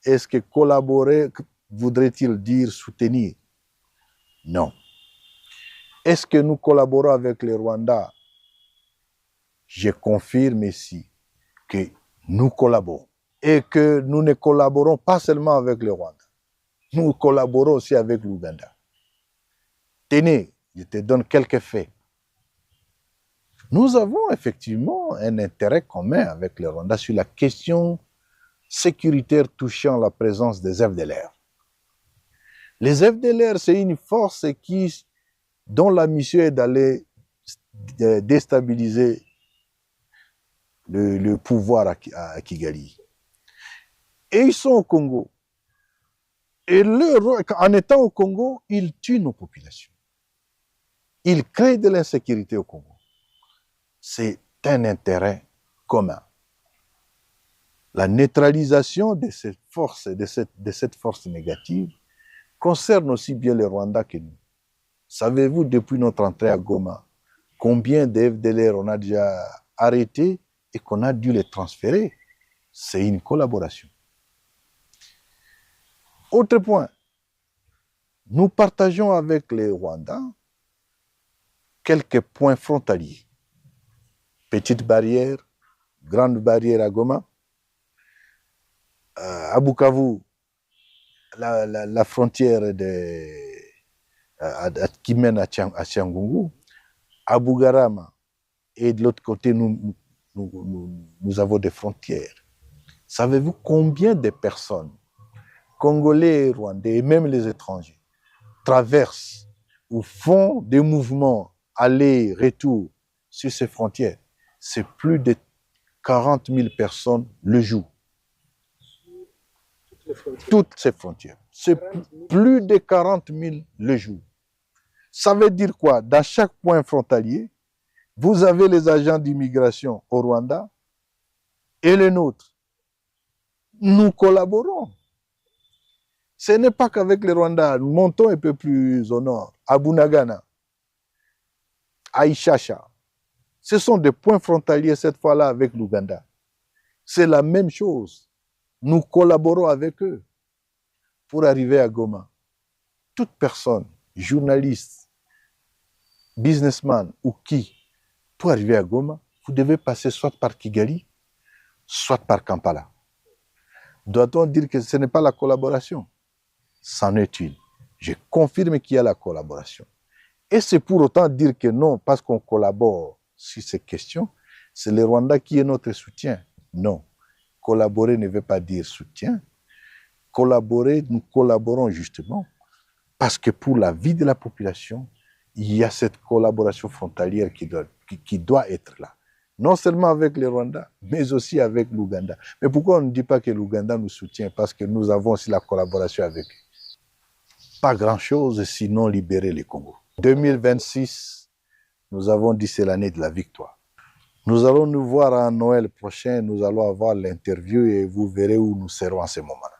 Est-ce que collaborer voudrait-il dire soutenir? Non. Est-ce que nous collaborons avec le Rwanda? Je confirme ici que nous collaborons. Et que nous ne collaborons pas seulement avec le Rwanda. Nous collaborons aussi avec l'Ouganda. Tenez, je te donne quelques faits. Nous avons effectivement un intérêt commun avec le Rwanda sur la question sécuritaire touchant la présence des FDLR. Les FDLR, c'est une force dont la mission est d'aller déstabiliser le pouvoir à Kigali. Et ils sont au Congo. Et en étant au Congo, ils tuent nos populations. Ils créent de l'insécurité au Congo. C'est un intérêt commun. La neutralisation de cette force, de cette force négative, concerne aussi bien le Rwanda que nous. Savez-vous, depuis notre entrée à Goma, combien de FDLR on a déjà arrêtés et qu'on a dû les transférer? C'est une collaboration. Autre point, nous partageons avec les Rwandais quelques points frontaliers. Petite barrière, grande barrière à Goma. À Bukavu, la frontière qui mène à Tchangungu. À Bugarama, et de l'autre côté, nous avons des frontières. Savez-vous combien de personnes, Congolais et Rwandais, et même les étrangers, traversent ou font des mouvements aller-retour sur ces frontières? C'est plus de 40 000 personnes le jour. Toutes ces frontières. C'est plus de 40 000 le jour. Ça veut dire quoi? Dans chaque point frontalier, vous avez les agents d'immigration au Rwanda et les nôtres. Nous collaborons. Ce n'est pas qu'avec les Rwandais. Montons un peu plus au nord, à Bunagana, à Ishasha. Ce sont des points frontaliers cette fois-là avec l'Ouganda. C'est la même chose. Nous collaborons avec eux pour arriver à Goma. Toute personne, journaliste, businessman ou qui, pour arriver à Goma, vous devez passer soit par Kigali, soit par Kampala. Doit-on dire que ce n'est pas la collaboration? C'en est une. Je confirme qu'il y a la collaboration. Et c'est pour autant dire que non, parce qu'on collabore sur ces questions, c'est le Rwanda qui est notre soutien. Non. Collaborer ne veut pas dire soutien. Collaborer, nous collaborons justement parce que pour la vie de la population, il y a cette collaboration frontalière qui doit être là. Non seulement avec le Rwanda, mais aussi avec l'Ouganda. Mais pourquoi on ne dit pas que l'Ouganda nous soutient? Parce que nous avons aussi la collaboration avec eux. Pas grand-chose, sinon libérer les Congo. 2026, nous avons dit c'est l'année de la victoire. Nous allons nous voir à Noël prochain, nous allons avoir l'interview et vous verrez où nous serons en ce moment-là.